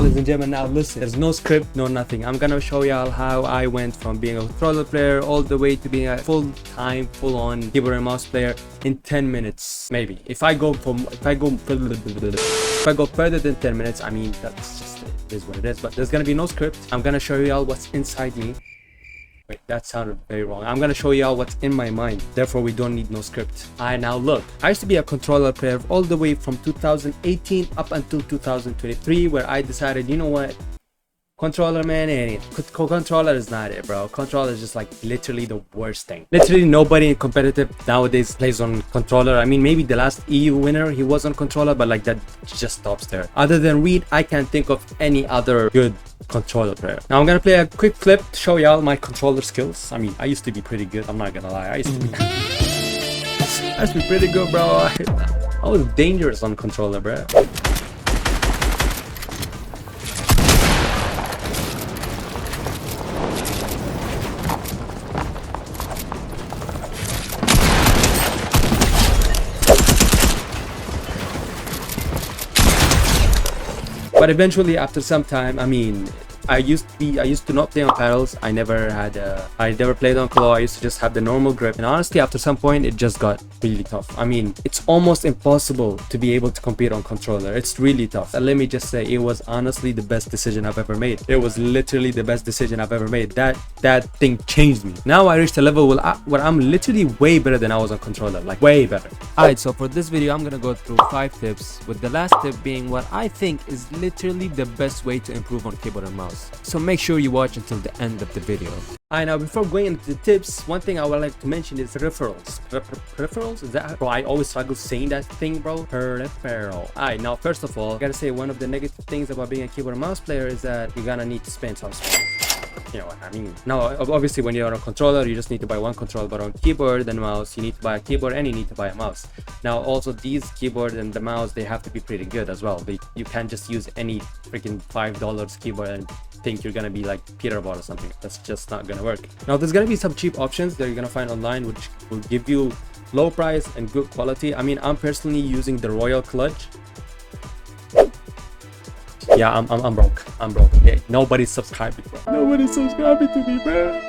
ladies and gentlemen, now listen, there's no script, no nothing. I'm gonna show y'all how I went from being a controller player all the way to being a full-time, full-on keyboard and mouse player in 10 minutes. Maybe. If I go further than 10 minutes, I mean, that's just it is what it is. But there's gonna be no script. I'm gonna show y'all what's inside me. Wait, that sounded very wrong. I'm gonna show y'all what's in my mind. Therefore, we don't need no script. Now look, I used to be a controller player all the way from 2018 up until 2023, where I decided, you know what? Controller, man, ain't it. Controller is not it, bro. Controller is just like literally the worst thing. Literally nobody in competitive nowadays plays on controller. I mean, maybe the last EU winner, he was on controller, but like that just stops there. Other than Reed, I can't think of any other good controller player. Now I'm gonna play a quick clip to show y'all my controller skills. I mean, I used to be pretty good. I'm not gonna lie. I used to be pretty good, bro. I was dangerous on controller, bro. But eventually, after some time, I mean, I used to not play on paddles. I never played on claw. I used to just have the normal grip. And honestly, after some point, it just got really tough. I mean, it's almost impossible to be able to compete on controller. It's really tough. And let me just say, it was honestly the best decision I've ever made. It was literally the best decision I've ever made. That thing changed me. Now I reached a level where I'm literally way better than I was on controller, like way better. Alright, so for this video, I'm gonna go through 5 tips, with the last tip being what I think is literally the best way to improve on keyboard and mouse. So make sure you watch until the end of the video. Alright, now before going into the tips, one thing I would like to mention is peripherals. Peripherals? Is that, bro? I always struggle saying that thing, bro. Peripheral. Alright, now first of all, I gotta say one of the negative things about being a keyboard and mouse player is that you're gonna need to spend some space. You know what I mean? Now, obviously, when you're on a controller, you just need to buy one controller, but on keyboard and mouse, you need to buy a keyboard and you need to buy a mouse. Now, also, these keyboard and the mouse, they have to be pretty good as well. You can't just use any freaking $5 keyboard and think you're gonna be like Peterbot or something. That's just not gonna work. Now, there's gonna be some cheap options that you're gonna find online, which will give you low price and good quality. I mean, I'm personally using the Royal Clutch. Yeah, I'm broke. I'm broke. Okay, nobody's subscribing, bro. Nobody's subscribing to me, bro.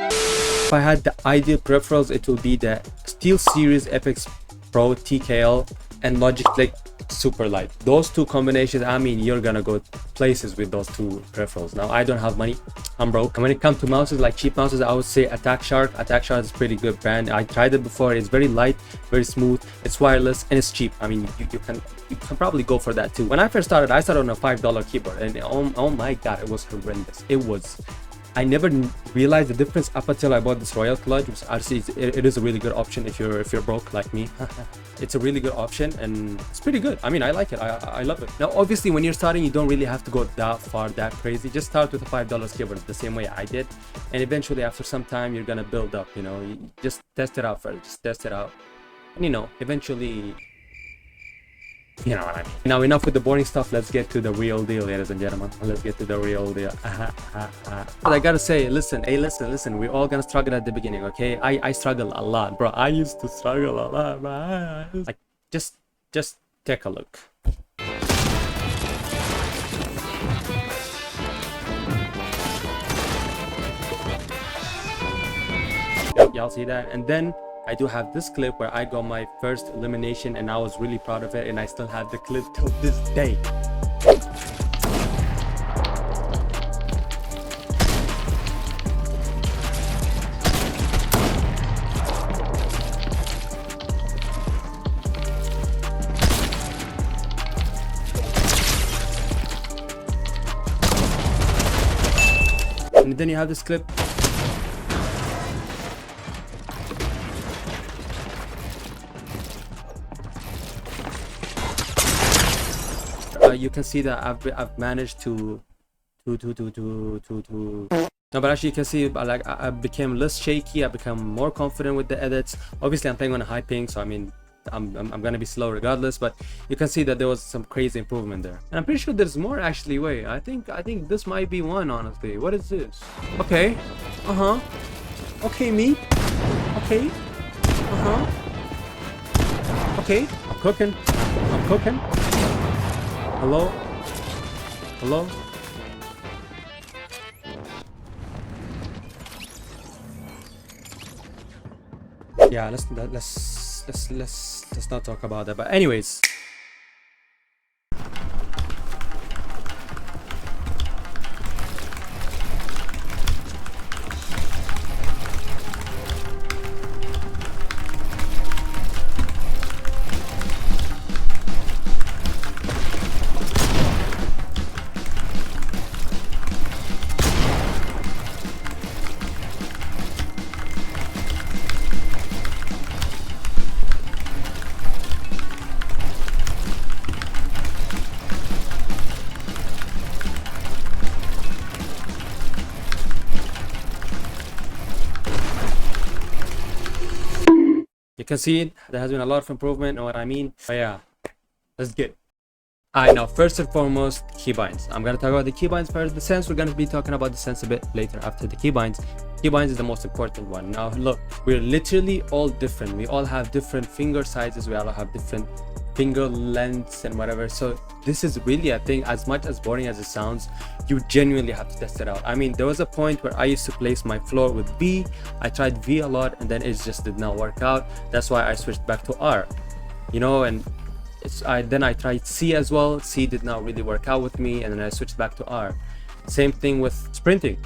If I had the ideal peripherals, it will be the SteelSeries FX Pro TKL and Logitech Superlight. Those two combinations, I mean, you're gonna go places with those two peripherals. Now, I don't have money. I'm broke. And when it comes to mouses, like cheap mouses, I would say Attack Shark. Attack Shark is a pretty good brand. I tried it before. It's very light, very smooth. It's wireless and it's cheap. I mean, you can probably go for that too. When I first started, I started on a $5 keyboard, and oh my god, it was horrendous. I never realized the difference up until I bought this Royal Clutch, which actually it is a really good option if you're broke like me. It's a really good option and it's pretty good. I mean, I like it. I love it. Now, obviously, when you're starting, you don't really have to go that far, that crazy. Just start with a $5 keyboard the same way I did, and eventually, after some time, you're gonna build up. You know, you just test it out first. Just test it out, and you know, eventually. You know what I mean. Now, enough with the boring stuff. Let's get to the real deal, ladies and gentlemen. Let's get to the real deal. But I gotta say, listen, we're all gonna struggle at the beginning, okay? I struggle a lot, bro. I used to struggle a lot, bro. Like, just take a look. Yep, y'all see that? And then I do have this clip where I got my first elimination and I was really proud of it, and I still have the clip till this day. And then you have this clip. You can see that I've managed to no, but actually you can see like I became less shaky. I become more confident with the edits. Obviously, I'm playing on a high ping, so I mean, I'm gonna be slow regardless, but you can see that there was some crazy improvement there, and I'm pretty sure there's more actually. Wait, I think this might be one, honestly. What is this? Okay, okay, me, okay, okay, I'm cooking. Hello. Hello? Yeah, let's not talk about that. But anyways, you can see there has been a lot of improvement. Know what I mean? But yeah, let's get. Alright, now first and foremost, keybinds. I'm gonna talk about the keybinds first. The sense, we're gonna be talking about the sense a bit later after the keybinds. Keybinds is the most important one. Now look, we're literally all different. We all have different finger sizes. We all have different finger lengths and whatever. So this is really, I think, as much as boring as it sounds, you genuinely have to test it out. I mean, there was a point where I used to place my floor with V. I tried V a lot and then it just did not work out. That's why I switched back to R, you know, and then I tried C as well. C did not really work out with me, and then I switched back to R. Same thing with sprinting.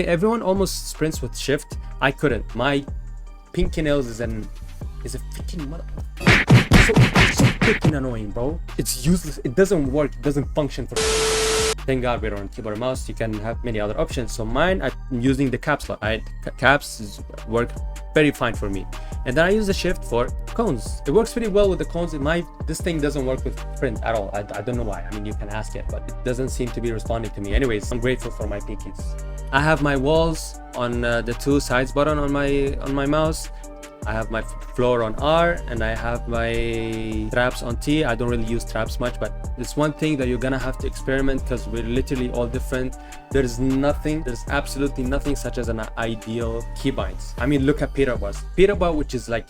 Everyone almost sprints with shift. I couldn't. My pinky nails is a freaking mother. So freaking annoying, bro. It's useless. It doesn't work. It doesn't function for. Thank God we're on keyboard and mouse. You can have many other options. So mine, I'm using the caps lock. Caps work very fine for me. And then I use the shift for cones. It works pretty well with the cones. This thing doesn't work with print at all. I don't know why. I mean, you can ask it, but it doesn't seem to be responding to me. Anyways, I'm grateful for my pinkies. I have my walls on the two sides button on my mouse. I have my floor on R, and I have my traps on T. I don't really use traps much, but it's one thing that you're gonna have to experiment because we're literally all different. There's absolutely nothing such as an ideal keybinds. I mean, look at Peripherals, which is like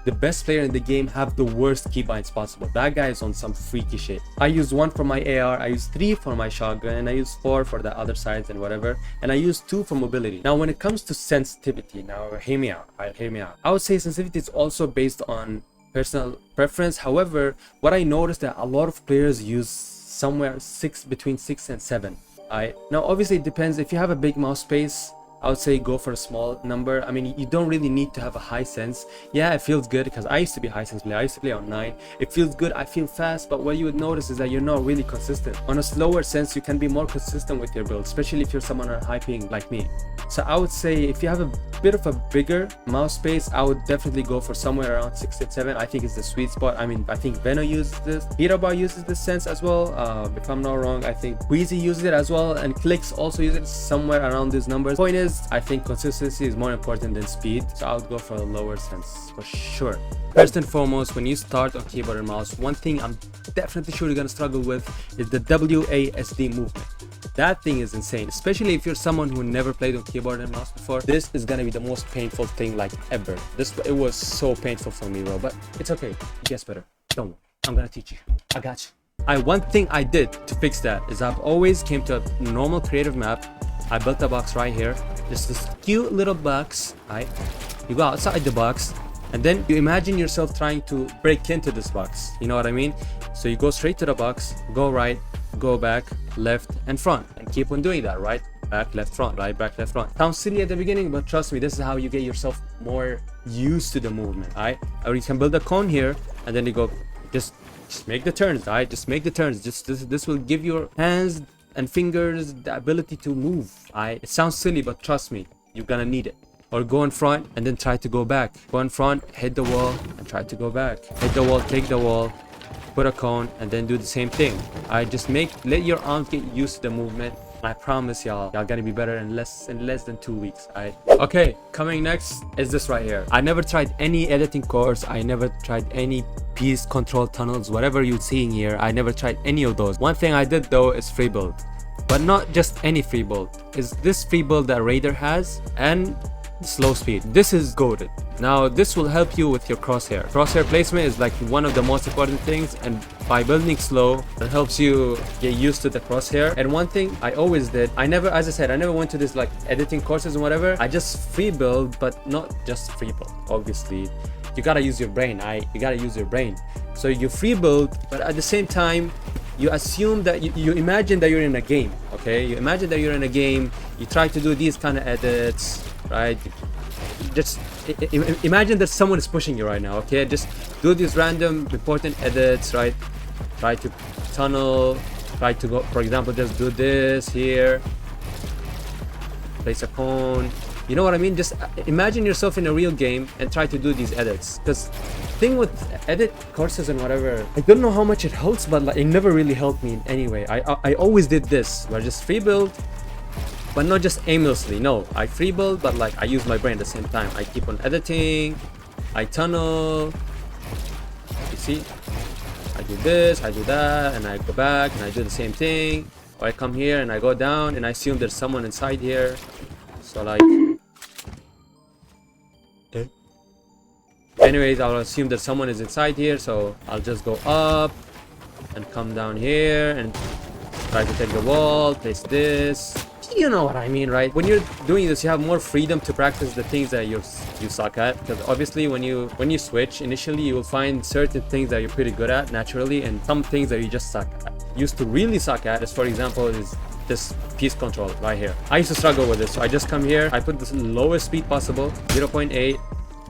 the best player in the game, have the worst keybinds possible. That guy is on some freaky shit. I use 1 for my AR, I use 3 for my shotgun, and I use 4 for the other sides and whatever, and I use 2 for mobility. Now when it comes to sensitivity, now hear me out. I would say sensitivity is also based on personal preference. However, what I noticed that a lot of players use somewhere between 6 and 7. Now obviously it depends. If you have a big mouse space, I would say go for a small number. I mean, you don't really need to have a high sense. Yeah, it feels good because I used to be a high sense player. I used to play on 9. It feels good. I feel fast, but what you would notice is that you're not really consistent. On a slower sense, you can be more consistent with your build, especially if you're someone on high ping like me. So I would say if you have a bit of a bigger mouse space, I would definitely go for somewhere around 6 and 7. I think it's the sweet spot. I mean, I think Veno uses this. Peripherals uses this sense as well. If I'm not wrong, I think Queasy uses it as well, and Clicks also uses it somewhere around these numbers. Point is, I think consistency is more important than speed, so I would go for a lower sense for sure. First and foremost, when you start on keyboard and mouse, one thing I'm definitely sure you're gonna struggle with is the WASD movement. That thing is insane, especially if you're someone who never played on keyboard and mouse before. This is gonna be the most painful thing like ever. It was so painful for me, bro, but it's okay. It gets better. Don't worry, I'm gonna teach you. I got you. One thing I did to fix that is I've always came to a normal creative map. I built a box right here. Just this cute little box, right? You go outside the box, and then you imagine yourself trying to break into this box. You know what I mean? So you go straight to the box, go right, go back, left, and front, and keep on doing that, right? Back, left, front, right, back, left, front. Sounds silly at the beginning, but trust me, this is how you get yourself more used to the movement, right? Or you can build a cone here, and then you go, just make the turns, right? Just make the turns. This will give your hands and fingers the ability to move. It sounds silly, but trust me, you're gonna need it. Or go in front and then try to go back. Go in front, hit the wall, and try to go back. Hit the wall, take the wall, put a cone, and then do the same thing. Just let your arms get used to the movement. I promise y'all gonna be better in less than 2 weeks. Okay, coming next is this right here. I never tried any editing course. I never tried any piece control tunnels, whatever you're seeing here. I never tried any of those. One thing I did though is free build, but not just any free build. Is this free build that Raider has, and slow speed. This is goated. Now this will help you with your crosshair. Crosshair placement is like one of the most important things, and by building slow, it helps you get used to the crosshair. And one thing I always did, I never, as I said, I never went to this like editing courses and whatever. I just free build, but not just free build. Obviously, you gotta use your brain. You gotta use your brain. So you free build, but at the same time, you assume that you imagine that you're in a game. Okay, you imagine that you're in a game. You try to do these kind of edits, right? Just imagine that someone is pushing you right now. Okay, just do these random important edits, right? Try to tunnel, try to go, for example, just do this here, place a cone, you know what I mean? Just imagine yourself in a real game and try to do these edits. Because thing with edit courses and whatever, I don't know how much it helps, but like, it never really helped me in any way. I always did this, where I just free build, but not just aimlessly. No, I free build, but like I use my brain at the same time. I keep on editing, I tunnel, you see, I do this, I do that, and I go back and I do the same thing. Or I come here and I go down and I assume there's someone inside here. So like, anyways, I'll assume that someone is inside here, so I'll just go up and come down here and try to take the wall, place this. You know what I mean, right? When you're doing this, you have more freedom to practice the things that you suck at. Because obviously, when you switch initially, you will find certain things that you're pretty good at naturally, and some things that you just suck at. Used to really suck at, is for example, is this piece control right here. I used to struggle with this, so I just come here, I put the lowest speed possible, 0.8,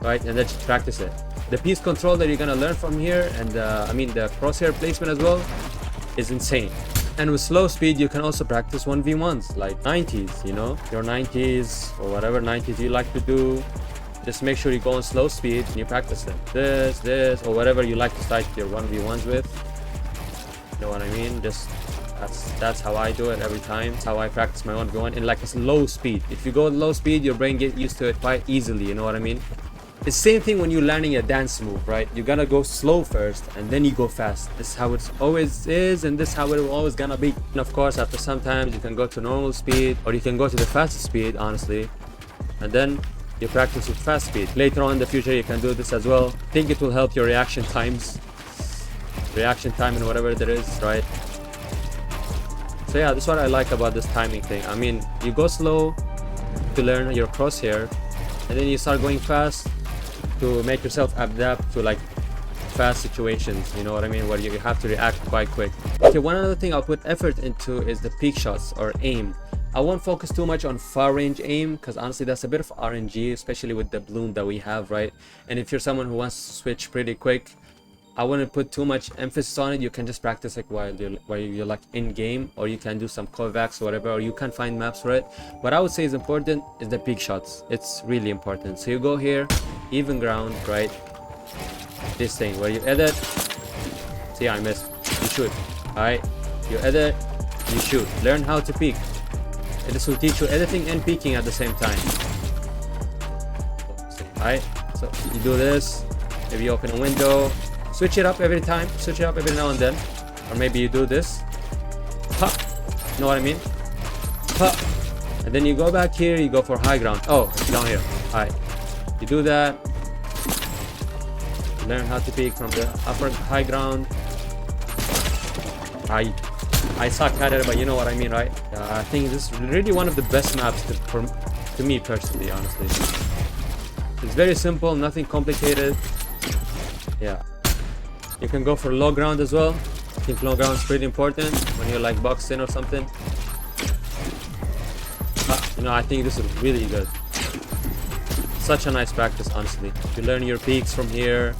right, and then just practice it. The piece control that you're gonna learn from here, and I mean the crosshair placement as well, is insane. And with slow speed, you can also practice 1v1s, like 90s, you know, your 90s or whatever 90s you like to do. Just make sure you go on slow speed and you practice them. This, or whatever you like to start your 1v1s with. You know what I mean? Just that's how I do it every time. That's how I practice my 1v1 in like a low speed. If you go low speed, your brain gets used to it quite easily, you know what I mean? It's the same thing when you're learning a dance move, right? You gotta go slow first and then you go fast. This is how it always is, and this is how it always gonna be. And of course, after sometimes you can go to normal speed, or you can go to the fastest speed, honestly, and then you practice with fast speed. Later on in the future, you can do this as well. I think it will help your reaction time and whatever there is, right? So yeah, that's what I like about this timing thing. I mean, you go slow to learn your crosshair, and then you start going fast to make yourself adapt to like fast situations, you know what I mean, where you have to react quite quick. Okay, one other thing I'll put effort into is the peak shots or aim. I won't focus too much on far range aim, because honestly that's a bit of RNG, especially with the bloom that we have, right? And if you're someone who wants to switch pretty quick, I wouldn't put too much emphasis on it. You can just practice like while you're like in game, or you can do some Kovacs or whatever, or you can find maps for it. What I would say is important is the peak shots. It's really important. So you go here, even ground, right? This thing where you edit. See, I missed. You shoot. Alright, you edit, you shoot. Learn how to peek. And this will teach you editing and peeking at the same time. Alright, so you do this. Maybe you open a window. Switch it up every time, switch it up every now and then. Or maybe you do this. Ha! You know what I mean? Ha! And then you go back here, you go for high ground. Oh, it's down here. Alright. You do that. You learn how to peek from the upper high ground. I suck at it, but you know what I mean, right? I think this is really one of the best maps to me personally, honestly. It's very simple, nothing complicated. Yeah. You can go for low ground as well. I think low ground is pretty important when you're like boxed in or something. You know, I think this is really good. Such a nice practice, honestly. You learn your peaks from here,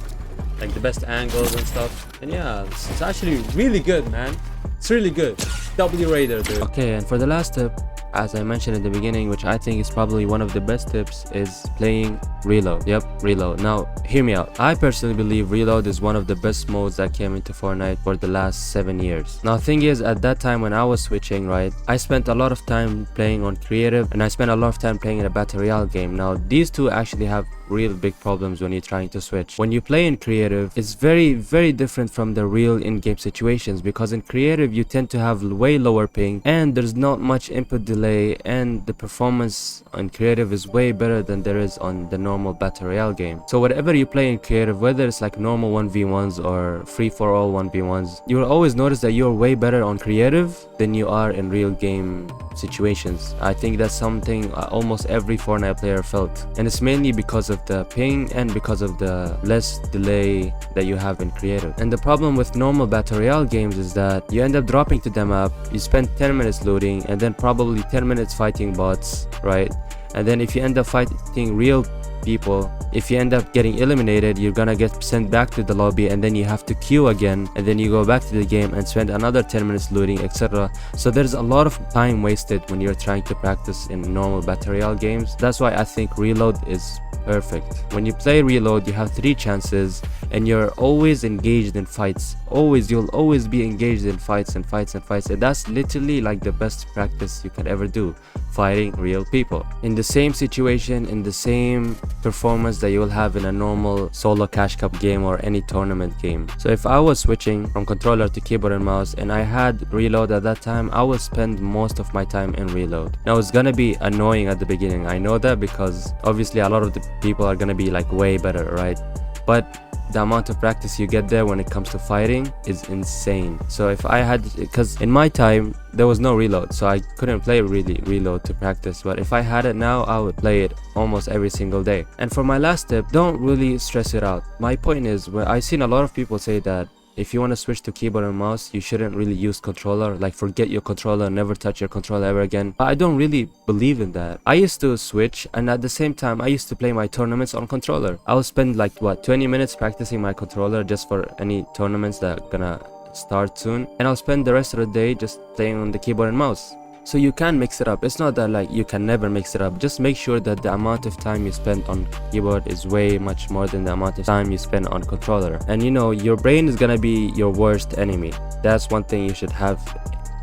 like the best angles and stuff. And yeah, it's actually really good, man. It's really good. W Raider, dude. Okay, and for the last tip, as I mentioned in the beginning, which I think is probably one of the best tips, is playing reload. Yep, reload. Now, hear me out. I personally believe reload is one of the best modes that came into Fortnite for the last 7 years. Now, thing is, at that time when I was switching, right, I spent a lot of time playing on creative, and I spent a lot of time playing in a battle royale game. Now, these two actually have real big problems when you're trying to switch. When you play in creative, it's very different from the real in-game situations, because in creative you tend to have way lower ping and there's not much input delay delay, and the performance on creative is way better than there is on the normal battle royale game. So whatever you play in creative, whether it's like normal 1v1s or free for all 1v1s, you will always notice that you're way better on creative than you are in real game situations. I think that's something almost every Fortnite player felt, and it's mainly because of the ping and because of the less delay that you have in creative. And the problem with normal battle royale games is that you end up dropping to them up, you spend 10 minutes looting and then probably 10 minutes fighting bots, right? And then if you end up fighting real people, if you end up getting eliminated, you're gonna get sent back to the lobby, and then you have to queue again, and then you go back to the game and spend another 10 minutes looting, etc. So there's a lot of time wasted when you're trying to practice in normal battle royale games. That's why I think reload is perfect. When you play reload, you have 3 chances and you're always engaged in fights. You'll always be engaged in fights and fights and fights, and that's literally like the best practice you can ever do, fighting real people in the same situation, in the same performance that you will have in a normal solo cash cup game or any tournament game. So if I was switching from controller to keyboard and mouse and I had reload at that time, I would spend most of my time in reload. Now it's gonna be annoying at the beginning, I know that, because obviously a lot of the people are gonna be like way better, right? But the amount of practice you get there when it comes to fighting is insane. So if I had, because in my time there was no reload, so I couldn't play really reload to practice, but if I had it now, I would play it almost every single day. And for my last tip, don't really stress it out. My point is, where I've seen a lot of people say that if you want to switch to keyboard and mouse, you shouldn't really use controller, like forget your controller, never touch your controller ever again. I don't really believe in that. I used to switch, and at the same time I used to play my tournaments on controller. I would spend like 20 minutes practicing my controller just for any tournaments that are gonna start soon, and I'll spend the rest of the day just playing on the keyboard and mouse. So you can mix it up. It's not that like you can never mix it up. Just make sure that the amount of time you spend on keyboard is way much more than the amount of time you spend on controller. And you know, your brain is gonna be your worst enemy. That's one thing you should have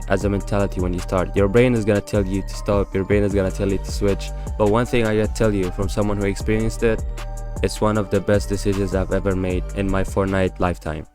as a mentality when you start. Your brain is gonna tell you to stop, your brain is gonna tell you to switch. But one thing I gotta tell you from someone who experienced it, it's one of the best decisions I've ever made in my Fortnite lifetime.